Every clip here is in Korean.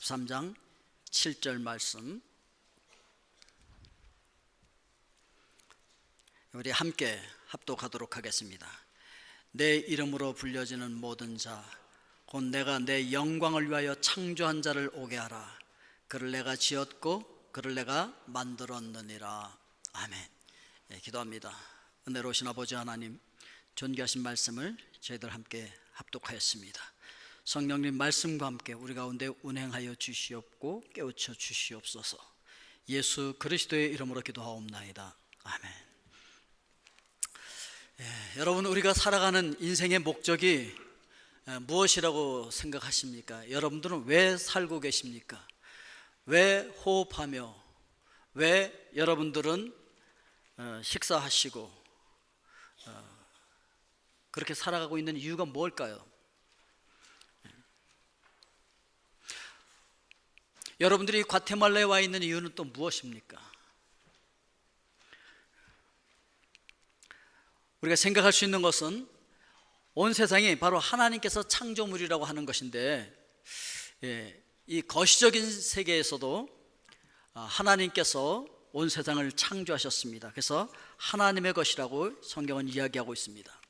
13장 7절 말씀, 우리 함께 합독하도록 하겠습니다. 내 이름으로 불려지는 모든 자, 곧 내가 내 영광을 위하여 창조한 자를 오게 하라. 그를 내가 지었고 그를 내가 만들었느니라. 아멘. 기도합니다. 은혜로우신 아버지 하나님, 존귀하신 말씀을 저희들 함께 합독하였습니다. 성령님 말씀과 함께 우리 가운데 운행하여 주시옵고 깨우쳐 주시옵소서. 예수 그리스도의 이름으로 기도하옵나이다. 아멘. 여러분, 우리가 살아가는 인생의 목적이 무엇이라고 생각하십니까? 여러분들은 왜 살고 계십니까? 왜 호흡하며, 왜 여러분들은 식사하시고 그렇게 살아가고 있는 이유가 뭘까요? 여러분들이 과테말라에 와 있는 이유는 또 무엇입니까? 우리가 생각할 수 있는 것은 온 세상이 바로 하나님께서 창조물이라고 하는 것인데, 이 거시적인 세계에서도 하나님께서 온 세상을 창조하셨습니다. 그래서 하나님의 것이라고 성경은 이야기하고 있습니다.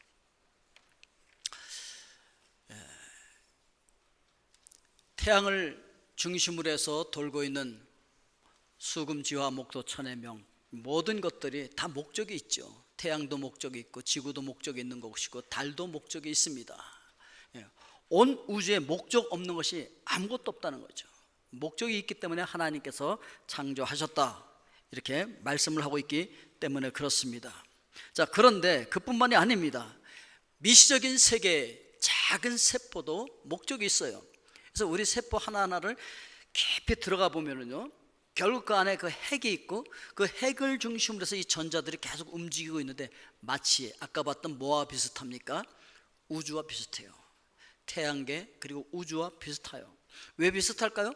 태양을 중심으로 해서 돌고 있는 수금지화 목도 천의 명, 모든 것들이 다 목적이 있죠. 태양도 목적이 있고 지구도 목적이 있는 것이고 달도 목적이 있습니다. 온 우주에 목적 없는 것이 아무것도 없다는 거죠. 목적이 있기 때문에 하나님께서 창조하셨다, 이렇게 말씀을 하고 있기 때문에 그렇습니다. 자, 그런데 그뿐만이 아닙니다. 미시적인 세계에 작은 세포도 목적이 있어요. 그래서 우리 세포 하나하나를 깊이 들어가 보면은요, 결국 그 안에 그 핵이 있고 그 핵을 중심으로 해서 이 전자들이 계속 움직이고 있는데, 마치 아까 봤던 뭐와 비슷합니까? 우주와 비슷해요. 태양계 그리고 우주와 비슷해요. 왜 비슷할까요?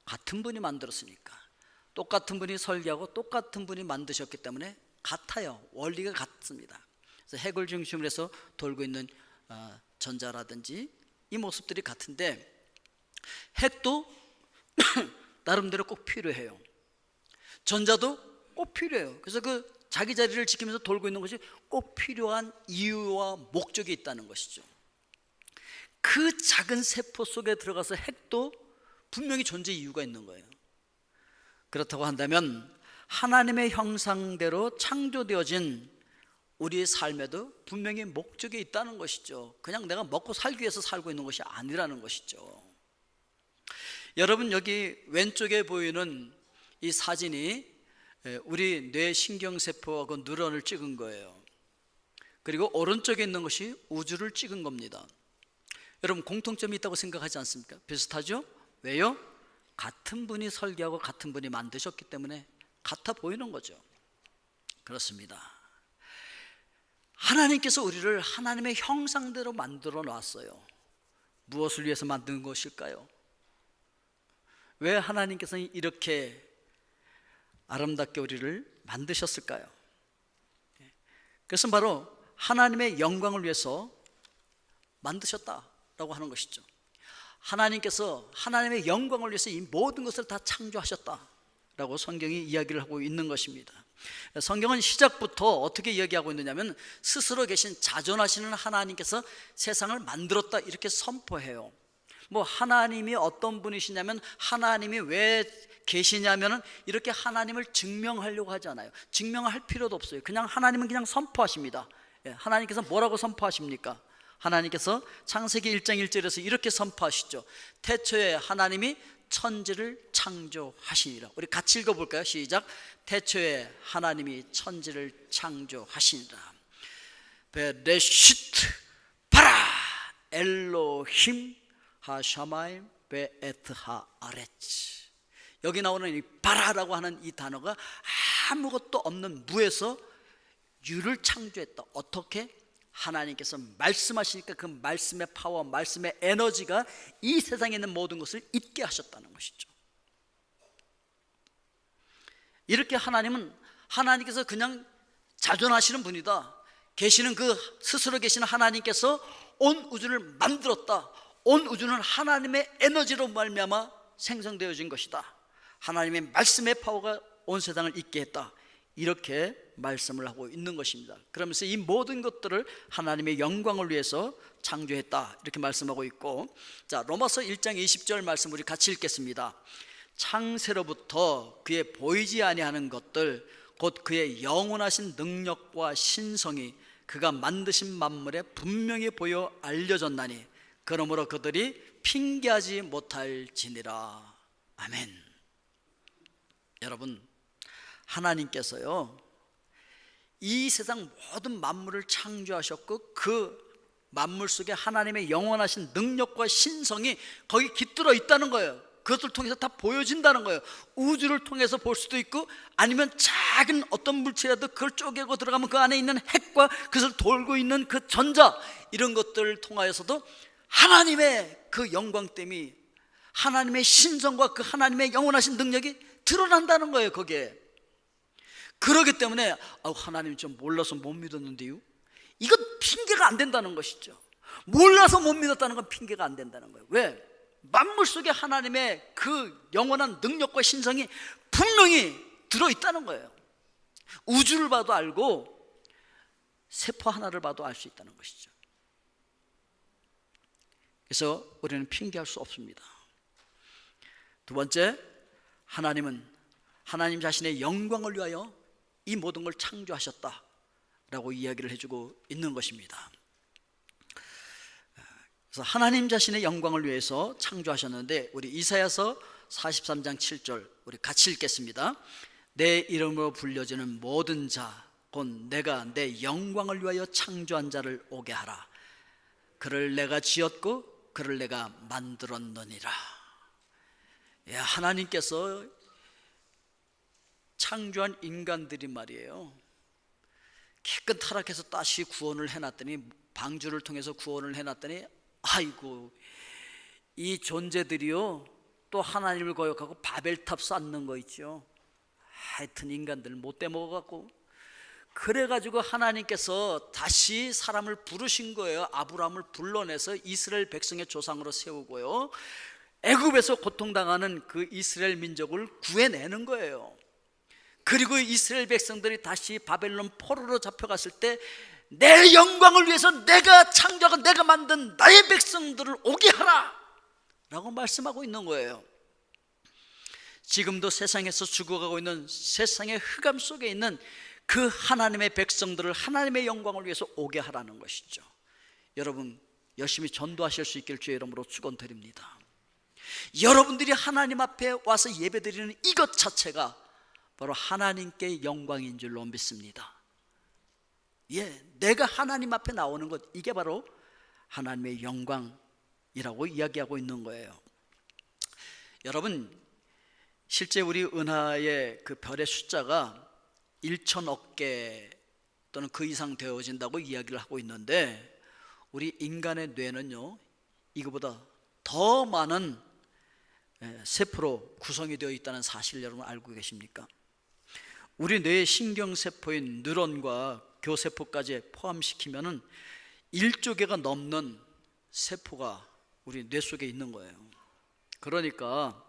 같은 분이 만들었으니까. 똑같은 분이 설계하고 똑같은 분이 만드셨기 때문에 같아요. 원리가 같습니다. 그래서 핵을 중심으로 해서 돌고 있는 전자라든지 이 모습들이 같은데, 핵도 나름대로 꼭 필요해요. 전자도 꼭 필요해요. 그래서 그 자기 자리를 지키면서 돌고 있는 것이 꼭 필요한 이유와 목적이 있다는 것이죠. 그 작은 세포 속에 들어가서 핵도 분명히 존재 이유가 있는 거예요. 그렇다고 한다면 하나님의 형상대로 창조되어진 우리의 삶에도 분명히 목적이 있다는 것이죠. 그냥 내가 먹고 살기 위해서 살고 있는 것이 아니라는 것이죠. 여러분, 여기 왼쪽에 보이는 이 사진이 우리 뇌 신경세포하고 뉴런을 찍은 거예요. 그리고 오른쪽에 있는 것이 우주를 찍은 겁니다. 여러분, 공통점이 있다고 생각하지 않습니까? 비슷하죠? 왜요? 같은 분이 설계하고 같은 분이 만드셨기 때문에 같아 보이는 거죠. 그렇습니다. 하나님께서 우리를 하나님의 형상대로 만들어 놨어요. 무엇을 위해서 만든 것일까요? 왜 하나님께서는 이렇게 아름답게 우리를 만드셨을까요? 그것은 바로 하나님의 영광을 위해서 만드셨다라고 하는 것이죠. 하나님께서 하나님의 영광을 위해서 이 모든 것을 다 창조하셨다라고 성경이 이야기를 하고 있는 것입니다. 성경은 시작부터 어떻게 이야기하고 있느냐면, 스스로 계신 자존하시는 하나님께서 세상을 만들었다, 이렇게 선포해요. 뭐 하나님이 어떤 분이시냐면, 하나님이 왜 계시냐면은 이렇게 하나님을 증명하려고 하지 않아요. 증명할 필요도 없어요. 그냥 하나님은 그냥 선포하십니다. 하나님께서 뭐라고 선포하십니까? 하나님께서 창세기 1장 1절에서 이렇게 선포하시죠. 태초에 하나님이 천지를 창조하시니라. 우리 같이 읽어볼까요? 시작. 태초에 하나님이 천지를 창조하시니라. 베레시트 바라 엘로힘 하샤마임 베에트 하아레츠. 여기 나오는 이 바라라고 하는 이 단어가 아무것도 없는 무에서 유를 창조했다. 어떻게? 하나님께서 말씀하시니까 그 말씀의 파워, 말씀의 에너지가 이 세상에 있는 모든 것을 있게 하셨다는 것이죠. 이렇게 하나님께서 그냥 자존하시는 분이다. 계시는 그 스스로 계시는 하나님께서 온 우주를 만들었다. 온 우주는 하나님의 에너지로 말미암아 생성되어진 것이다. 하나님의 말씀의 파워가 온 세상을 있게 했다. 이렇게 말씀을 하고 있는 것입니다. 그러면서 이 모든 것들을 하나님의 영광을 위해서 창조했다, 이렇게 말씀하고 있고, 자, 로마서 1장 20절 말씀 우리 같이 읽겠습니다. 창세로부터 그의 보이지 아니하는 것들 곧 그의 영원하신 능력과 신성이 그가 만드신 만물에 분명히 보여 알려졌나니 그러므로 그들이 핑계하지 못할지니라. 아멘. 여러분, 하나님께서요, 이 세상 모든 만물을 창조하셨고 그 만물 속에 하나님의 영원하신 능력과 신성이 거기 깃들어 있다는 거예요. 그것을 통해서 다 보여진다는 거예요. 우주를 통해서 볼 수도 있고, 아니면 작은 어떤 물체라도 그걸 쪼개고 들어가면 그 안에 있는 핵과 그것을 돌고 있는 그 전자, 이런 것들을 통하여서도 하나님의 그 영광됨이, 하나님의 신성과 그 하나님의 영원하신 능력이 드러난다는 거예요, 거기에. 그러기 때문에 하나님 좀 몰라서 못 믿었는데요, 이건 핑계가 안 된다는 것이죠. 몰라서 못 믿었다는 건 핑계가 안 된다는 거예요. 왜? 만물 속에 하나님의 그 영원한 능력과 신성이 분명히 들어있다는 거예요. 우주를 봐도 알고 세포 하나를 봐도 알 수 있다는 것이죠. 그래서 우리는 핑계할 수 없습니다. 두 번째, 하나님은 하나님 자신의 영광을 위하여 이 모든 걸 창조하셨다라고 이야기를 해주고 있는 것입니다. 그래서 하나님 자신의 영광을 위해서 창조하셨는데, 우리 이사야서 43장 7절 우리 같이 읽겠습니다. 내 이름으로 불려지는 모든 자 곧 내가 내 영광을 위하여 창조한 자를 오게 하라. 그를 내가 지었고 그를 내가 만들었느니라. 하나님께서 창조한 인간들이 말이에요, 기껏 타락해서 다시 구원을 해놨더니, 방주를 통해서 구원을 해놨더니, 아이고, 이 존재들이요 또 하나님을 거역하고 바벨탑 쌓는 거 있죠. 하여튼 인간들 못돼 먹어갖고, 그래가지고 하나님께서 다시 사람을 부르신 거예요. 아브라함을 불러내서 이스라엘 백성의 조상으로 세우고요, 애굽에서 고통당하는 그 이스라엘 민족을 구해내는 거예요. 그리고 이스라엘 백성들이 다시 바벨론 포로로 잡혀갔을 때 내 영광을 위해서 내가 창조하고 내가 만든 나의 백성들을 오게 하라 라고 말씀하고 있는 거예요. 지금도 세상에서 죽어가고 있는 세상의 흑암 속에 있는 그 하나님의 백성들을 하나님의 영광을 위해서 오게 하라는 것이죠. 여러분, 열심히 전도하실 수 있길 주의 이름으로 축원드립니다. 여러분들이 하나님 앞에 와서 예배드리는 이것 자체가 바로 하나님께 영광인 줄로 믿습니다. 내가 하나님 앞에 나오는 것, 이게 바로 하나님의 영광이라고 이야기하고 있는 거예요. 여러분, 실제 우리 은하의 그 별의 숫자가 1천억 개 또는 그 이상 되어진다고 이야기를 하고 있는데, 우리 인간의 뇌는요 이거보다 더 많은 세포로 구성이 되어 있다는 사실 여러분 알고 계십니까? 우리 뇌의 신경세포인 뉴런과 교세포까지 포함시키면은 1조 개가 넘는 세포가 우리 뇌 속에 있는 거예요. 그러니까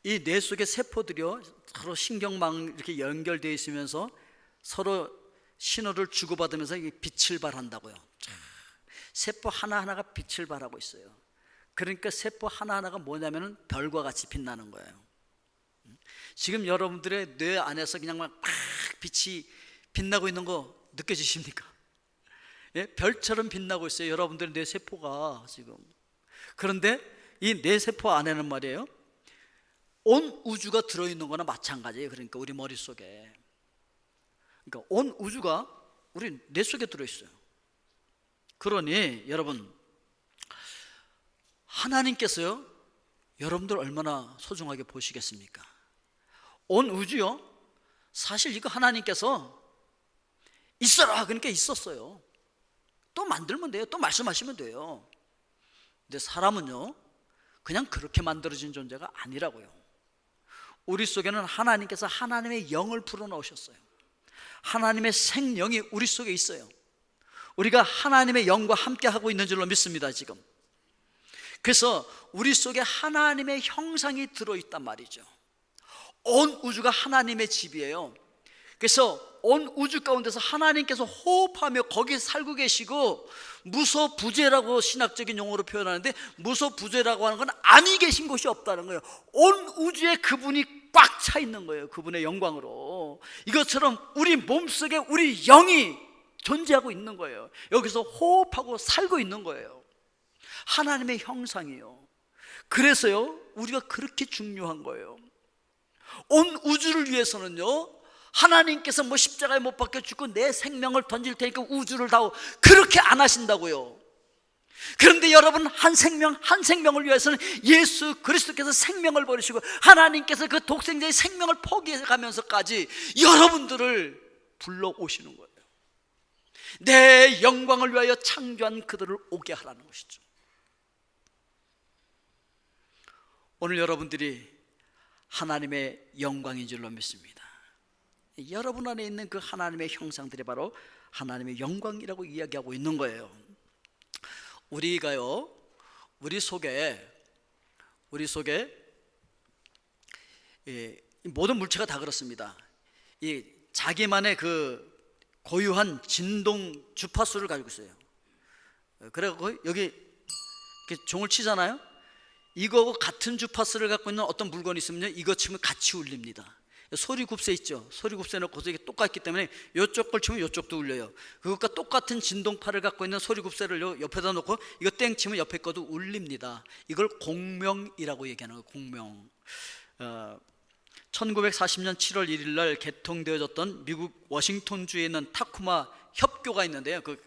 이 뇌 속의 세포들이요 서로 신경망 이렇게 연결되어 있으면서 서로 신호를 주고받으면서 빛을 발한다고요. 세포 하나하나가 빛을 발하고 있어요. 그러니까 세포 하나하나가 뭐냐면은 별과 같이 빛나는 거예요. 지금 여러분들의 뇌 안에서 그냥 막 빛이 빛나고 있는 거 느껴지십니까? 별처럼 빛나고 있어요, 여러분들의 뇌 세포가 지금. 그런데 이 뇌 세포 안에는 말이에요, 온 우주가 들어있는 거나 마찬가지예요. 그러니까 우리 머릿속에, 그러니까 온 우주가 우리 뇌 속에 들어있어요. 그러니 여러분, 하나님께서요 여러분들 얼마나 소중하게 보시겠습니까? 온 우주요, 사실 이거 하나님께서 있어라 그러니까 있었어요. 또 만들면 돼요, 또 말씀하시면 돼요. 근데 사람은요 그냥 그렇게 만들어진 존재가 아니라고요. 우리 속에는 하나님께서 하나님의 영을 불어넣으셨어요. 하나님의 생명이 우리 속에 있어요. 우리가 하나님의 영과 함께 하고 있는 줄로 믿습니다. 지금 그래서 우리 속에 하나님의 형상이 들어있단 말이죠. 온 우주가 하나님의 집이에요. 그래서 온 우주 가운데서 하나님께서 호흡하며 거기에 살고 계시고, 무소부재라고 신학적인 용어로 표현하는데, 무소부재라고 하는 건 아니 계신 곳이 없다는 거예요. 온 우주에 그분이 꽉 차 있는 거예요. 그분의 영광으로. 이것처럼 우리 몸속에 우리 영이 존재하고 있는 거예요. 여기서 호흡하고 살고 있는 거예요. 하나님의 형상이요. 그래서요, 우리가 그렇게 중요한 거예요. 온 우주를 위해서는요, 하나님께서 뭐 십자가에 못 박혀 죽고 내 생명을 던질 테니까 우주를 다, 그렇게 안 하신다고요. 그런데 여러분, 한 생명을 위해서는 예수 그리스도께서 생명을 버리시고 하나님께서 그 독생자의 생명을 포기해 가면서까지 여러분들을 불러오시는 거예요. 내 영광을 위하여 창조한 그들을 오게 하라는 것이죠. 오늘 여러분들이 하나님의 영광인 줄로 믿습니다. 여러분 안에 있는 그 하나님의 형상들이 바로 하나님의 영광이라고 이야기하고 있는 거예요. 우리가요, 우리 속에 모든 물체가 다 그렇습니다. 이 자기만의 그 고유한 진동 주파수를 가지고 있어요. 그래서 여기 이렇게 종을 치잖아요. 이거하고 같은 주파수를 갖고 있는 어떤 물건이 있으면요, 이거 치면 같이 울립니다. 소리 굽새 있죠. 소리 굽새 놓고 이게 똑같기 때문에 이쪽 걸 치면 이쪽도 울려요. 그것과 똑같은 진동파를 갖고 있는 소리 굽새를 옆에다 놓고 이거 땡 치면 옆에 것도 울립니다. 이걸 공명이라고 얘기하는 거예요. 공명. 1940년 7월 1일 날 개통되어졌던 미국 워싱턴주에 있는 타쿠마 협교가 있는데요, 그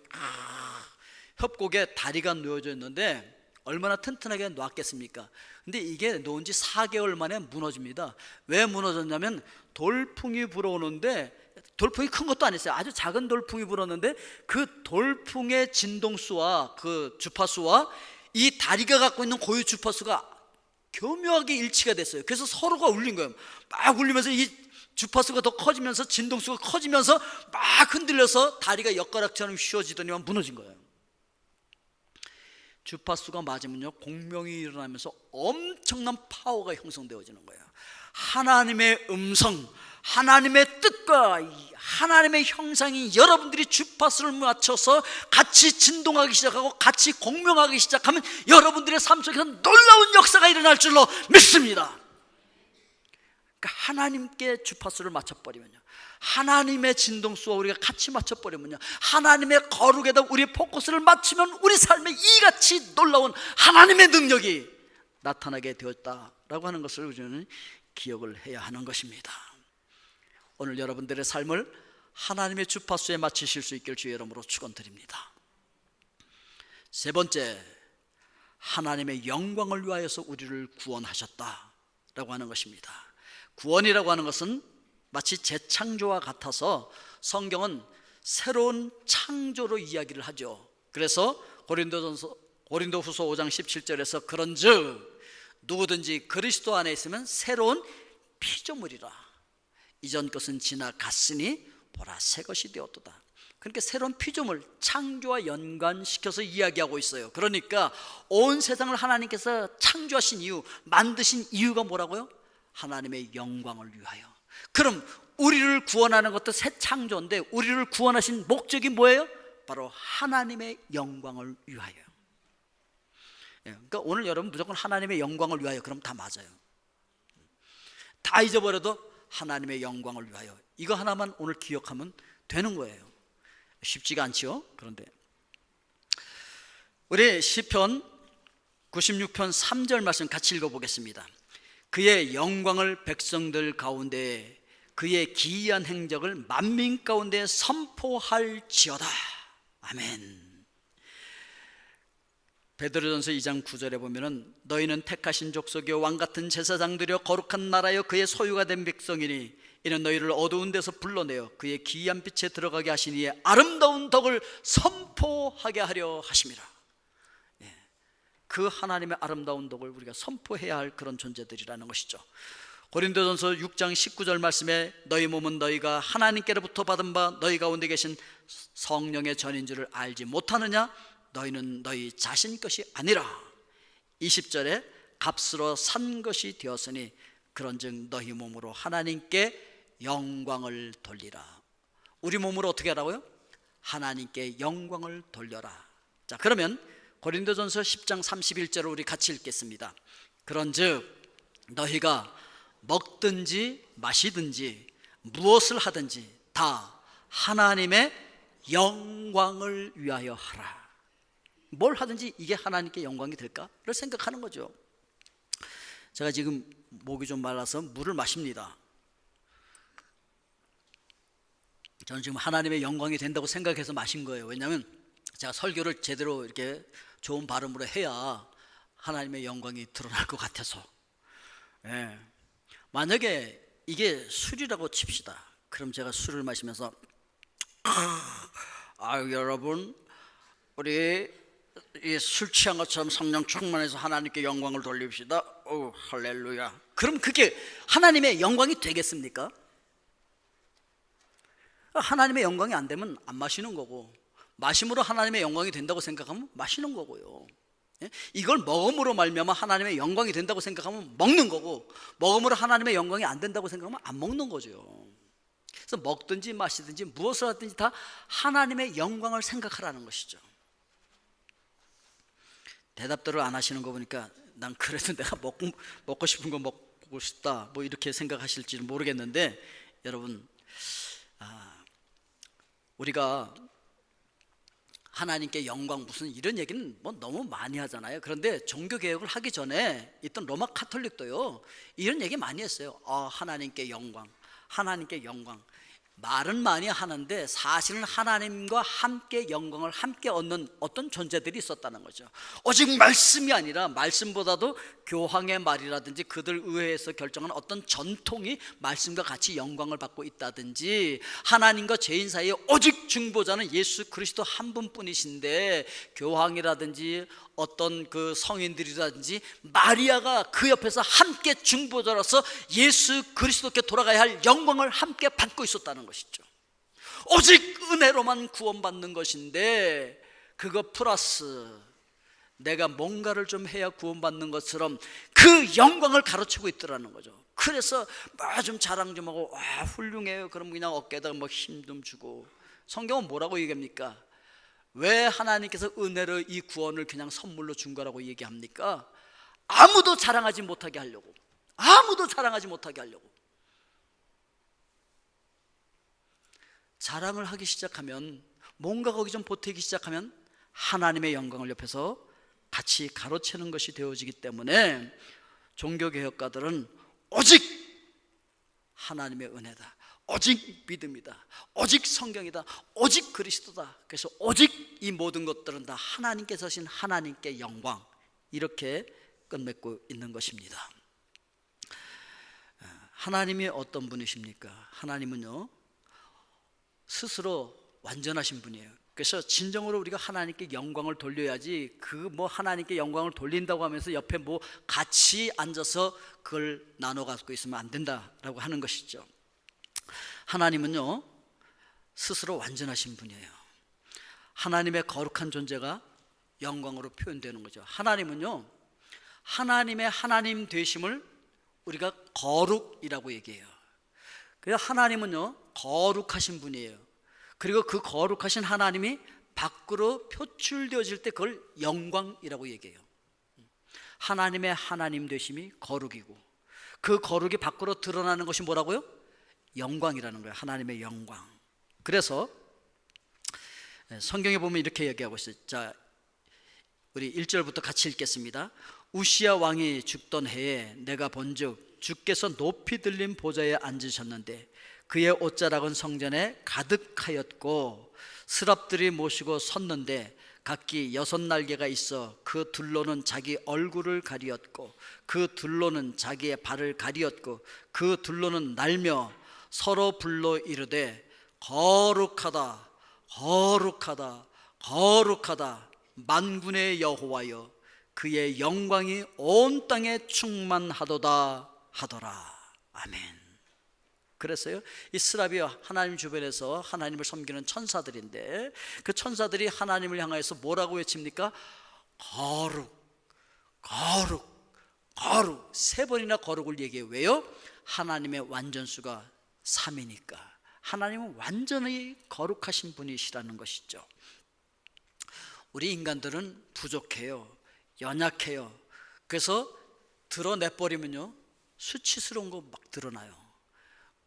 협곡에 다리가 놓여져 있는데 얼마나 튼튼하게 놓았겠습니까? 근데 이게 놓은 지 4개월 만에 무너집니다. 왜 무너졌냐면 돌풍이 불어오는데, 돌풍이 큰 것도 아니었어요. 아주 작은 돌풍이 불었는데 그 돌풍의 진동수와 그 주파수와 이 다리가 갖고 있는 고유 주파수가 교묘하게 일치가 됐어요. 그래서 서로가 울린 거예요. 막 울리면서 이 주파수가 더 커지면서 진동수가 커지면서 막 흔들려서 다리가 엿가락처럼 휘어지더니만 무너진 거예요. 주파수가 맞으면요, 공명이 일어나면서 엄청난 파워가 형성되어지는 거예요. 하나님의 음성, 하나님의 뜻과 하나님의 형상이 여러분들이 주파수를 맞춰서 같이 진동하기 시작하고 같이 공명하기 시작하면 여러분들의 삶 속에서 놀라운 역사가 일어날 줄로 믿습니다. 그러니까 하나님께 주파수를 맞춰버리면요, 하나님의 진동수와 우리가 같이 맞춰버리면요, 하나님의 거룩에다 우리 포커스를 맞추면 우리 삶에 이같이 놀라운 하나님의 능력이 나타나게 되었다라고 하는 것을 우리는 기억을 해야 하는 것입니다. 오늘 여러분들의 삶을 하나님의 주파수에 맞추실 수 있길 주의 이름으로 축원드립니다. 세 번째, 하나님의 영광을 위하여서 우리를 구원하셨다라고 하는 것입니다. 구원이라고 하는 것은 마치 재창조와 같아서 성경은 새로운 창조로 이야기를 하죠. 그래서 고린도후서 5장 17절에서 그런즉 누구든지 그리스도 안에 있으면 새로운 피조물이라, 이전 것은 지나갔으니 보라 새 것이 되었도다. 그러니까 새로운 피조물, 창조와 연관시켜서 이야기하고 있어요. 그러니까 온 세상을 하나님께서 창조하신 이유, 만드신 이유가 뭐라고요? 하나님의 영광을 위하여. 그럼 우리를 구원하는 것도 새 창조인데 우리를 구원하신 목적이 뭐예요? 바로 하나님의 영광을 위하여. 그러니까 오늘 여러분 무조건 하나님의 영광을 위하여 그럼 다 맞아요. 다 잊어버려도 하나님의 영광을 위하여, 이거 하나만 오늘 기억하면 되는 거예요. 쉽지가 않죠. 그런데 우리 시편 96편 3절 말씀 같이 읽어보겠습니다. 그의 영광을 백성들 가운데, 그의 기이한 행적을 만민 가운데 선포할지어다. 아멘. 베드로전서 2장 9절에 보면은 너희는 택하신 족속이요 왕같은 제사장들이요 거룩한 나라요 그의 소유가 된 백성이니 이는 너희를 어두운 데서 불러내어 그의 기이한 빛에 들어가게 하시니 아름다운 덕을 선포하게 하려 하심이라. 그 하나님의 아름다운 덕을 우리가 선포해야 할 그런 존재들이라는 것이죠. 고린도전서 6장 19절 말씀에 너희 몸은 너희가 하나님께로부터 받은 바 너희 가운데 계신 성령의 전인 줄을 알지 못하느냐? 너희는 너희 자신 것이 아니라 20절에 값으로 산 것이 되었으니 그런즉 너희 몸으로 하나님께 영광을 돌리라. 우리 몸으로 어떻게 하라고요? 하나님께 영광을 돌려라. 자, 그러면 고린도전서 10장 31절을 우리 같이 읽겠습니다. 그런즉 너희가 먹든지 마시든지 무엇을 하든지 다 하나님의 영광을 위하여 하라. 뭘 하든지 이게 하나님께 영광이 될까를 생각하는 거죠. 제가 지금 목이 좀 말라서 물을 마십니다. 저는 지금 하나님의 영광이 된다고 생각해서 마신 거예요. 왜냐하면 제가 설교를 제대로 이렇게 좋은 발음으로 해야 하나님의 영광이 드러날 것 같아서. 예. 만약에 이게 술이라고 칩시다. 그럼 제가 술을 마시면서 여러분 우리 술 취한 것처럼 성령 충만해서 하나님께 영광을 돌립시다. 오, 할렐루야. 그럼 그게 하나님의 영광이 되겠습니까? 하나님의 영광이 안 되면 안 마시는 거고, 마심으로 하나님의 영광이 된다고 생각하면 마시는 거고요. 이걸 먹음으로 말미암아 하나님의 영광이 된다고 생각하면 먹는 거고, 먹음으로 하나님의 영광이 안 된다고 생각하면 안 먹는 거죠. 그래서 먹든지 마시든지 무엇을 하든지 다 하나님의 영광을 생각하라는 것이죠. 대답들을 안 하시는 거 보니까 난 그래도 내가 먹고 싶은 거 먹고 싶다 뭐 이렇게 생각하실지 모르겠는데, 여러분 우리가 하나님께 영광 무슨 이런 얘기는 뭐 너무 많이 하잖아요. 그런데 종교개혁을 하기 전에 있던 로마 카톨릭도요 이런 얘기 많이 했어요. 하나님께 영광, 하나님께 영광. 말은 많이 하는데 사실은 하나님과 함께 영광을 함께 얻는 어떤 존재들이 있었다는 거죠. 오직 말씀이 아니라 말씀보다도 교황의 말이라든지 그들 의회에서 결정한 어떤 전통이 말씀과 같이 영광을 받고 있다든지, 하나님과 죄인 사이에 오직 중보자는 예수 그리스도 한 분뿐이신데 교황이라든지 어떤 그 성인들이라든지 마리아가 그 옆에서 함께 중보자로서 예수 그리스도께 돌아가야 할 영광을 함께 받고 있었다는 것이죠. 오직 은혜로만 구원받는 것인데 그거 플러스 내가 뭔가를 좀 해야 구원받는 것처럼 그 영광을 가르치고 있더라는 거죠. 그래서 좀 자랑 좀 하고 훌륭해요. 그럼 그냥 어깨에다가 뭐 힘 좀 주고. 성경은 뭐라고 얘기합니까? 왜 하나님께서 은혜로 이 구원을 그냥 선물로 준 거라고 얘기합니까? 아무도 자랑하지 못하게 하려고. 아무도 자랑하지 못하게 하려고. 자랑을 하기 시작하면, 뭔가 거기 좀 보태기 시작하면 하나님의 영광을 옆에서 같이 가로채는 것이 되어지기 때문에 종교개혁가들은 오직 하나님의 은혜다, 오직 믿음이다, 오직 성경이다, 오직 그리스도다. 그래서 오직 이 모든 것들은 다 하나님께서 하신 하나님께 영광, 이렇게 끝맺고 있는 것입니다. 하나님이 어떤 분이십니까? 하나님은요 스스로 완전하신 분이에요. 그래서 진정으로 우리가 하나님께 영광을 돌려야지, 그 뭐 하나님께 영광을 돌린다고 하면서 옆에 뭐 같이 앉아서 그걸 나눠 갖고 있으면 안 된다라고 하는 것이죠. 하나님은요 스스로 완전하신 분이에요. 하나님의 거룩한 존재가 영광으로 표현되는 거죠. 하나님은요 하나님의 하나님 되심을 우리가 거룩이라고 얘기해요. 그래서 하나님은요 거룩하신 분이에요. 그리고 그 거룩하신 하나님이 밖으로 표출되어질 때 그걸 영광이라고 얘기해요. 하나님의 하나님 되심이 거룩이고, 그 거룩이 밖으로 드러나는 것이 뭐라고요? 영광이라는 거예요. 하나님의 영광. 그래서 성경에 보면 이렇게 얘기하고 있어요. 자, 우리 1절부터 같이 읽겠습니다. 우시야 왕이 죽던 해에 내가 본즉 주께서 높이 들린 보좌에 앉으셨는데 그의 옷자락은 성전에 가득하였고 스랍들이 모시고 섰는데 각기 6날개가 있어 그 둘로는 자기 얼굴을 가리었고 그 둘로는 자기의 발을 가리었고 그 둘로는 날며 서로 불러 이르되 거룩하다 거룩하다 거룩하다 만군의 여호와여 그의 영광이 온 땅에 충만하도다 하더라. 아멘. 그랬어요. 이 스랍이 하나님 주변에서 하나님을 섬기는 천사들인데, 그 천사들이 하나님을 향하여서 뭐라고 외칩니까? 거룩, 거룩 세 번이나 거룩을 얘기해요. 왜요? 하나님의 완전수가 3이니까. 하나님은 완전히 거룩하신 분이시라는 것이죠. 우리 인간들은 부족해요. 연약해요. 그래서 드러내버리면요 수치스러운 거 막 드러나요.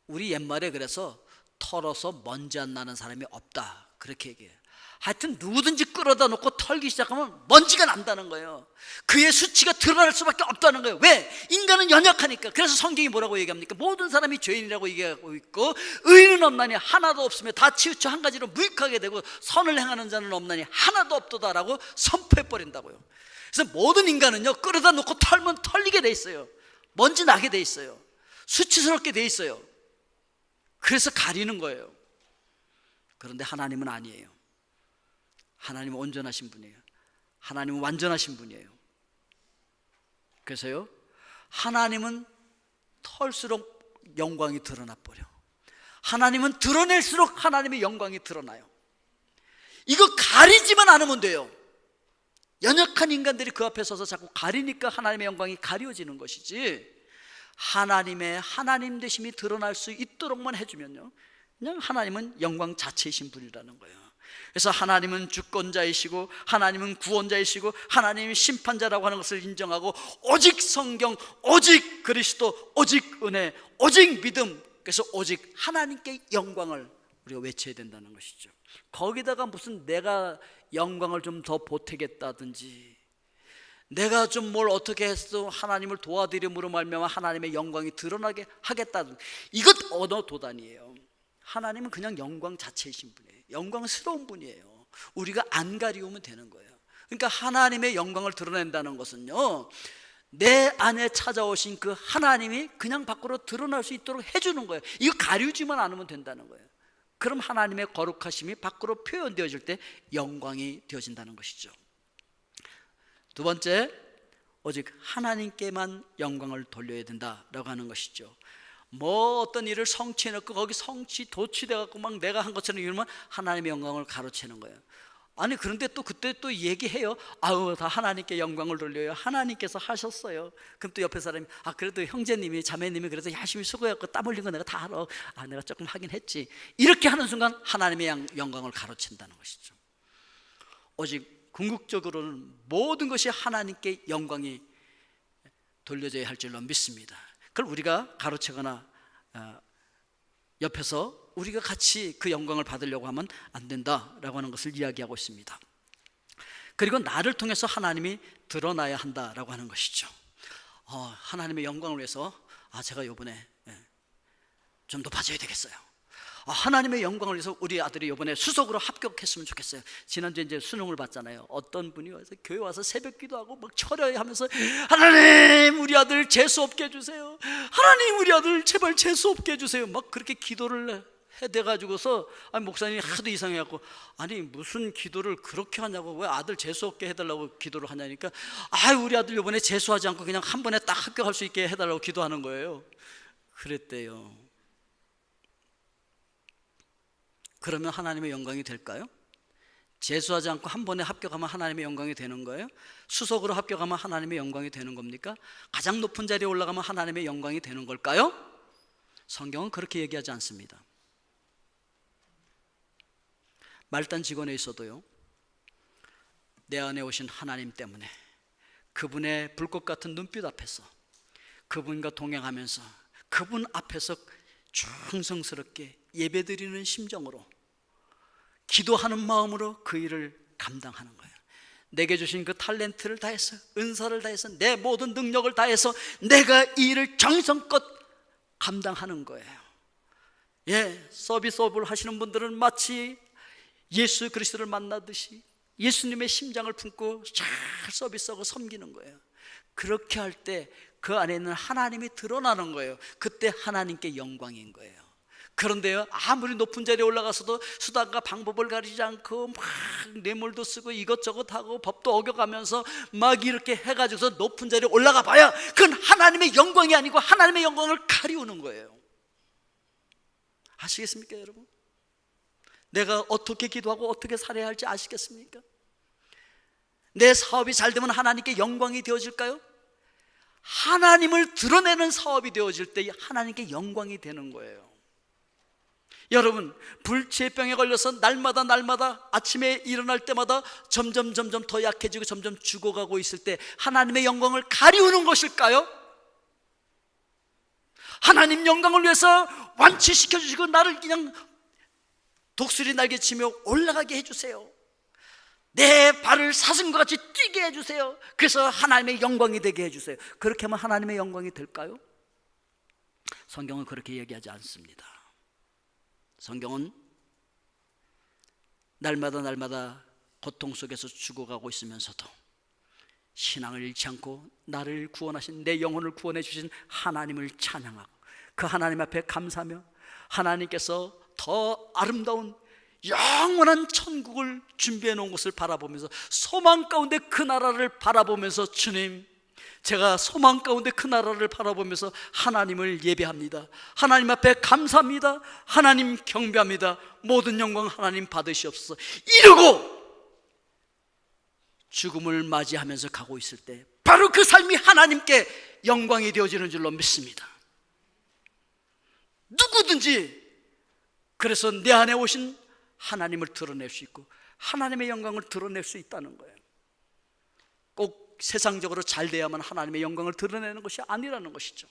우리 옛말에 그래서 털어서 먼지 안 나는 사람이 없다 그렇게 얘기해요. 하여튼 누구든지 끌어다 놓고 털기 시작하면 먼지가 난다는 거예요. 그의 수치가 드러날 수밖에 없다는 거예요. 왜? 인간은 연약하니까. 그래서 성경이 뭐라고 얘기합니까? 모든 사람이 죄인이라고 얘기하고 있고 의인은 없나니 하나도 없으며 다 치우쳐 한 가지로 무익하게 되고 선을 행하는 자는 없나니 하나도 없도다라고 선포해버린다고요. 그래서 모든 인간은요 끌어다 놓고 털면 털리게 돼 있어요. 먼지 나게 돼 있어요. 수치스럽게 돼 있어요. 그래서 가리는 거예요. 그런데 하나님은 아니에요. 하나님은 온전하신 분이에요. 하나님은 완전하신 분이에요. 그래서요 하나님은 털수록 영광이 드러나 버려. 하나님은 드러낼수록 하나님의 영광이 드러나요. 이거 가리지만 않으면 돼요. 연약한 인간들이 그 앞에 서서 자꾸 가리니까 하나님의 영광이 가려지는 것이지, 하나님의 하나님 되심이 드러날 수 있도록만 해주면요 그냥 하나님은 영광 자체이신 분이라는 거예요. 그래서 하나님은 주권자이시고 하나님은 구원자이시고 하나님은 심판자라고 하는 것을 인정하고 오직 성경, 오직 그리스도, 오직 은혜, 오직 믿음, 그래서 오직 하나님께 영광을 우리가 외쳐야 된다는 것이죠. 거기다가 무슨 내가 영광을 좀 더 보태겠다든지 내가 좀 뭘 어떻게 해서 하나님을 도와드림으로 말미암아 하나님의 영광이 드러나게 하겠다든지, 이것 언어 도단이에요. 하나님은 그냥 영광 자체이신 분이에요. 영광스러운 분이에요. 우리가 안 가리우면 되는 거예요. 그러니까 하나님의 영광을 드러낸다는 것은요 내 안에 찾아오신 그 하나님이 그냥 밖으로 드러날 수 있도록 해주는 거예요. 이거 가리우지만 않으면 된다는 거예요. 그럼 하나님의 거룩하심이 밖으로 표현되어질 때 영광이 되어진다는 것이죠. 두 번째, 오직 하나님께만 영광을 돌려야 된다라고 하는 것이죠. 뭐 어떤 일을 성취해놓고 거기 성취 도취돼갖고 막 내가 한 것처럼 이러면 하나님의 영광을 가로채는 거예요. 아니 그런데 또 그때 또 얘기해요. 아우 다 하나님께 영광을 돌려요. 하나님께서 하셨어요. 그럼 또 옆에 사람이 그래도 형제님이 자매님이 그래서 열심히 수고해갖고 땀 흘린 거 내가 다 알아. 내가 조금 하긴 했지. 이렇게 하는 순간 하나님의 영광을 가로챈다는 것이죠. 오직 궁극적으로는 모든 것이 하나님께 영광이 돌려져야 할 줄로 믿습니다. 그걸 우리가 가로채거나 옆에서 우리가 같이 그 영광을 받으려고 하면 안 된다라고 하는 것을 이야기하고 있습니다. 그리고 나를 통해서 하나님이 드러나야 한다라고 하는 것이죠. 하나님의 영광을 위해서 제가 이번에 좀 더 봐줘야 되겠어요. 하나님의 영광을 위해서 우리 아들이 이번에 수석으로 합격했으면 좋겠어요. 지난주에 이제 수능을 봤잖아요. 어떤 분이 와서 교회 와서 새벽 기도하고 막 철야하면서 하나님 우리 아들 재수 없게 해주세요. 하나님 우리 아들 제발 재수 없게 해주세요. 막 그렇게 기도를 해대가지고서 목사님이 하도 이상해갖고 무슨 기도를 그렇게 하냐고, 왜 아들 재수 없게 해달라고 기도를 하냐니까 우리 아들 이번에 재수하지 않고 그냥 한 번에 딱 합격할 수 있게 해달라고 기도하는 거예요. 그랬대요. 그러면 하나님의 영광이 될까요? 재수하지 않고 한 번에 합격하면 하나님의 영광이 되는 거예요? 수석으로 합격하면 하나님의 영광이 되는 겁니까? 가장 높은 자리에 올라가면 하나님의 영광이 되는 걸까요? 성경은 그렇게 얘기하지 않습니다. 말단 직원에 있어도요 내 안에 오신 하나님 때문에 그분의 불꽃 같은 눈빛 앞에서 그분과 동행하면서 그분 앞에서 충성스럽게 예배드리는 심정으로 기도하는 마음으로 그 일을 감당하는 거예요. 내게 주신 그 탤런트를 다해서 은사를 다해서 내 모든 능력을 다해서 내가 이 일을 정성껏 감당하는 거예요. 서비스업을 하시는 분들은 마치 예수 그리스도를 만나듯이 예수님의 심장을 품고 잘 서비스하고 섬기는 거예요. 그렇게 할 때 그 안에 있는 하나님이 드러나는 거예요. 그때 하나님께 영광인 거예요. 그런데요 아무리 높은 자리에 올라가서도 수단과 방법을 가리지 않고 막 뇌물도 쓰고 이것저것 하고 법도 어겨가면서 막 이렇게 해가지고서 높은 자리에 올라가 봐야 그건 하나님의 영광이 아니고 하나님의 영광을 가리우는 거예요. 아시겠습니까 여러분? 내가 어떻게 기도하고 어떻게 살아야 할지 아시겠습니까? 내 사업이 잘 되면 하나님께 영광이 되어질까요? 하나님을 드러내는 사업이 되어질 때 하나님께 영광이 되는 거예요. 여러분, 불치병에 걸려서 날마다 아침에 일어날 때마다 점점 더 약해지고 점점 죽어가고 있을 때 하나님의 영광을 가리우는 것일까요? 하나님 영광을 위해서 완치시켜 주시고 나를 그냥 독수리 날개치며 올라가게 해주세요. 내 발을 사슴과 같이 뛰게 해주세요. 그래서 하나님의 영광이 되게 해주세요. 그렇게 하면 하나님의 영광이 될까요? 성경은 그렇게 얘기하지 않습니다. 성경은 날마다 고통 속에서 죽어가고 있으면서도 신앙을 잃지 않고 나를 구원하신, 내 영혼을 구원해 주신 하나님을 찬양하고 그 하나님 앞에 감사하며 하나님께서 더 아름다운 영원한 천국을 준비해 놓은 것을 바라보면서 소망 가운데 그 나라를 바라보면서, 주님, 제가 소망 가운데 그 나라를 바라보면서 하나님을 예배합니다. 하나님 앞에 감사합니다. 하나님 경배합니다. 모든 영광 하나님 받으시옵소서. 이러고 죽음을 맞이하면서 가고 있을 때 바로 그 삶이 하나님께 영광이 되어지는 줄로 믿습니다. 누구든지 그래서 내 안에 오신 하나님을 드러낼 수 있고 하나님의 영광을 드러낼 수 있다는 거예요. 꼭 세상적으로 잘 돼야만 하나님의 영광을 드러내는 것이 아니라는 것이죠.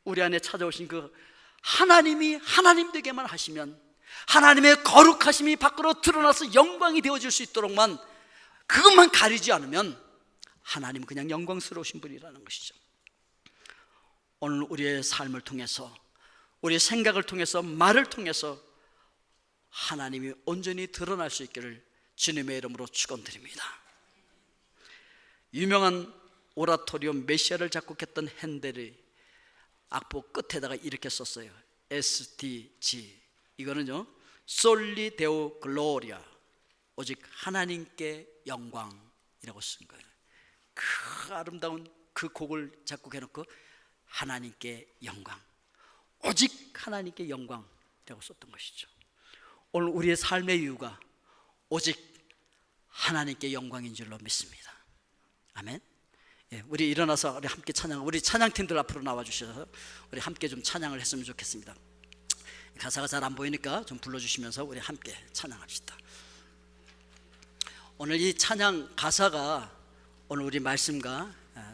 우리 안에 찾아오신 그 하나님이 하나님 되게만 하시면, 하나님의 거룩하심이 밖으로 드러나서 영광이 되어질 수 있도록만, 그것만 가리지 않으면 하나님은 그냥 영광스러우신 분이라는 것이죠. 오늘 우리의 삶을 통해서, 우리의 생각을 통해서, 말을 통해서 하나님이 온전히 드러날 수 있기를 주님의 이름으로 축원드립니다. 유명한 오라토리오 메시아를 작곡했던 핸델이 악보 끝에다가 이렇게 썼어요. SDG. 이거는요, 솔리 데오 글로리아, 오직 하나님께 영광이라고 쓴 거예요. 그 아름다운 그 곡을 작곡해놓고 하나님께 영광, 오직 하나님께 영광이라고 썼던 것이죠. 오늘 우리의 삶의 이유가 오직 하나님께 영광인 줄로 믿습니다. 아멘. 예, 우리 일어나서 우리 함께 찬양, 우리 찬양팀들 앞으로 나와 주셔서 우리 함께 좀 찬양을 했으면 좋겠습니다. 가사가 잘 안 보이니까 좀 불러주시면서 우리 함께 찬양합시다. 오늘 이 찬양 가사가 오늘 우리 말씀과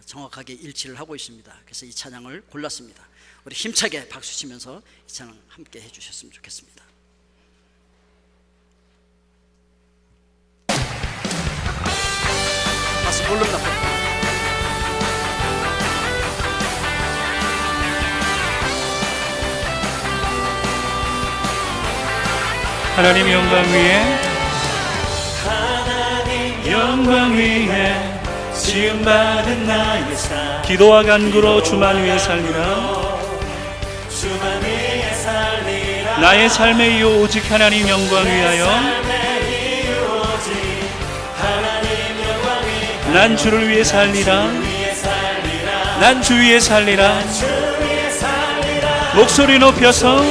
정확하게 일치를 하고 있습니다. 그래서 이 찬양을 골랐습니다. 우리 힘차게 박수 치면서 이 찬양 함께 해주셨으면 좋겠습니다. 박수 볼륨 하나님 영광 위에, 하나님 영광 위에 지음받은 나의 삶, 기도와 간구로 주만 위에 살리라. 나의 삶의 이유 오직 하나님 영광 위하여, 난 주를 위해 살리라. 난 주 위에 살리라. 목소리 높여서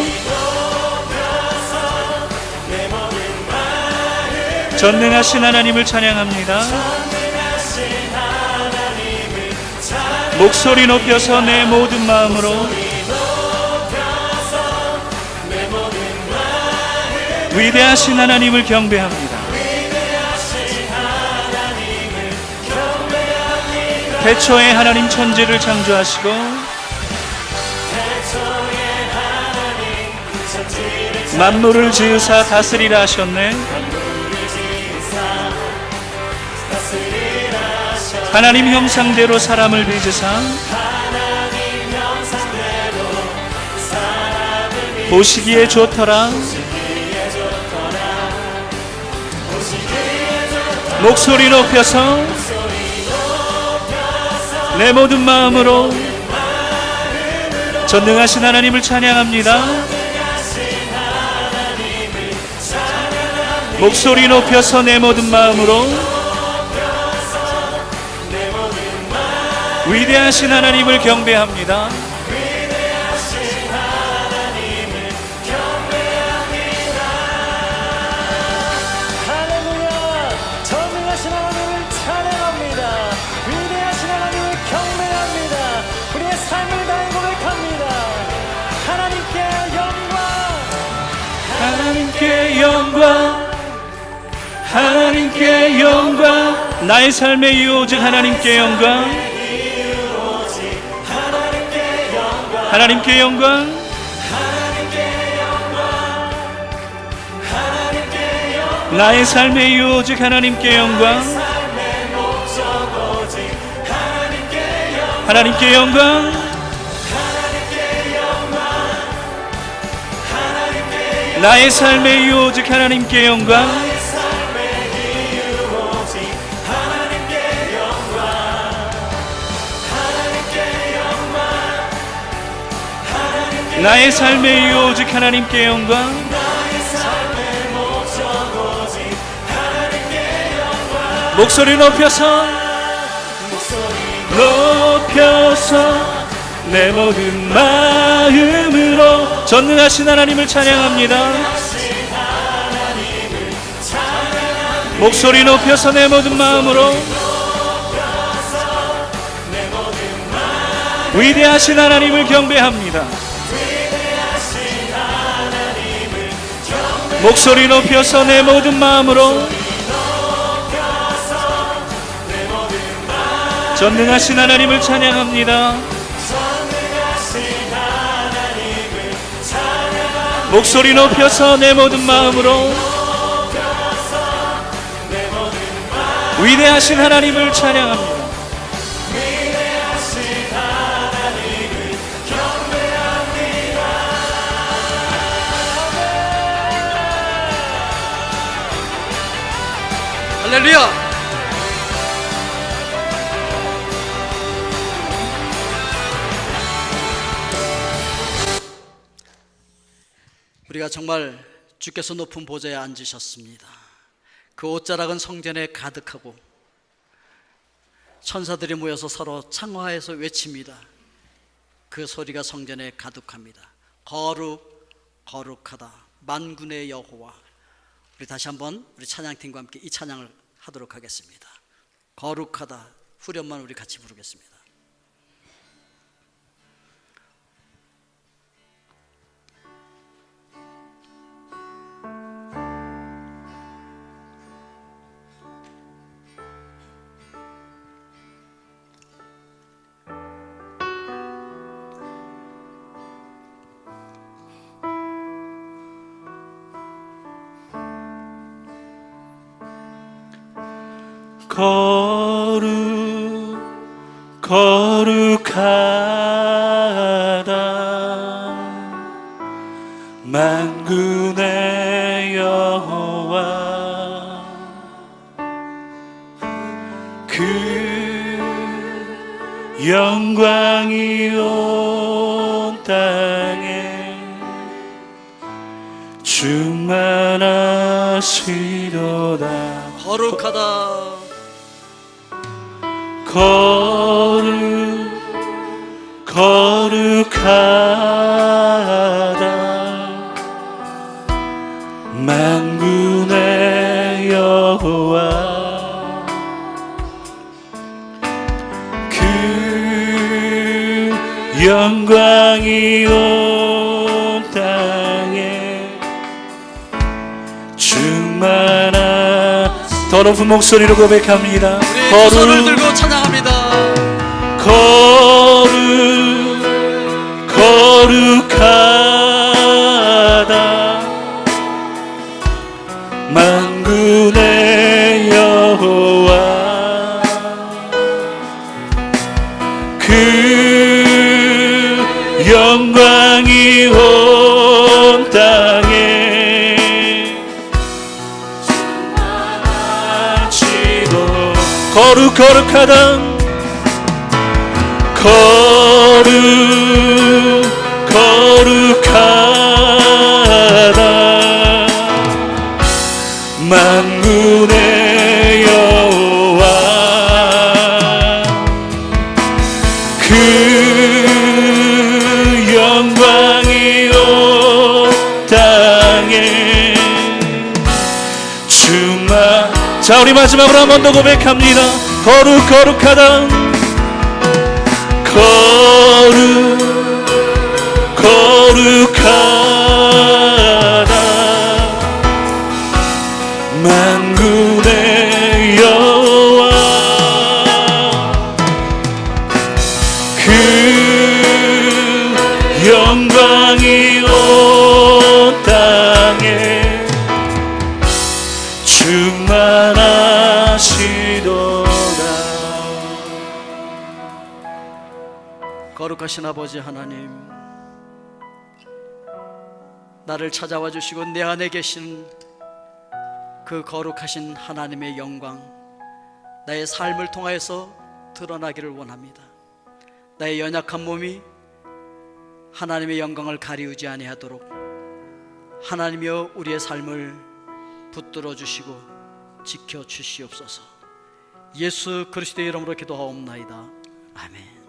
전능하신 하나님을 찬양합니다. 목소리 높여서 내 모든 마음으로 위대하신 하나님을 경배합니다. 태초에 하나님 천지를 창조하시고 만물을 지으사 다스리라 하셨네. 하나님 형상대로 사람을 빚으사 보시기에 좋더라. 목소리 높여서 내 모든 마음으로 전능하신 하나님을 찬양합니다. 목소리 높여서 내 모든 마음으로 위대하신 하나님을 경배합니다. 할렐루야! 전능하신 하나님 하나님께 영광, 하나님께 영광. 나의 삶의 이유 오직 하나님께 영광, 하나님께 영광. 나의 삶의 이유 오직 하나님께 영광, 하나님께 영광. 나의 삶의 이유 오직 하나님께 영광, 나의 삶의 이유 오직 하나님께 영광. 목소리 높여서 내 모든 마음으로 전능하신 하나님을 찬양합니다. 목소리 높여서 내 모든 마음으로 위대하신 하나님을 경배합니다. 목소리 높여서 내 모든 마음으로 전능하신 하나님을 찬양합니다. 목소리 높여서 내 모든 마음으로 위대하신 하나님을 찬양합니다. 할렐루야. 우리가 정말 주께서 높은 보좌에 앉으셨습니다. 그 옷자락은 성전에 가득하고 천사들이 모여서 서로 창화해서 외칩니다. 그 소리가 성전에 가득합니다. 거룩 거룩하다 만군의 여호와. 우리 다시 한번 우리 찬양팀과 함께 이 찬양을 하도록 하겠습니다. 거룩하다. 후렴만 우리 같이 부르겠습니다. 거룩하다 만군의 여호와. 그 영광이 온 땅에 충만하시도다. 거룩하다. 거룩하다 만군의 여호와. 그 영광이 온 땅에 충만한. 더 높은 목소리로 고백합니다. 우리 두 손을 들고 찬양합니다. 거룩하다 만군의 여호와. 그 영광이 온 땅에 충만하시도. 거룩하다 거룩하다 만군의 여호와. 그 영광이 온 땅에 충만. 자, 우리 마지막으로 한 번 더 고백합니다. 거룩하다 거룩하다 영광이 온 땅에 충만하시도다. 거룩하신 아버지 하나님, 나를 찾아와 주시고 내 안에 계신 그 거룩하신 하나님의 영광, 나의 삶을 통하여서 드러나기를 원합니다. 나의 연약한 몸이 하나님의 영광을 가리우지 아니하도록 하나님이여 우리의 삶을 붙들어 주시고 지켜 주시옵소서. 예수 그리스도의 이름으로 기도하옵나이다. 아멘.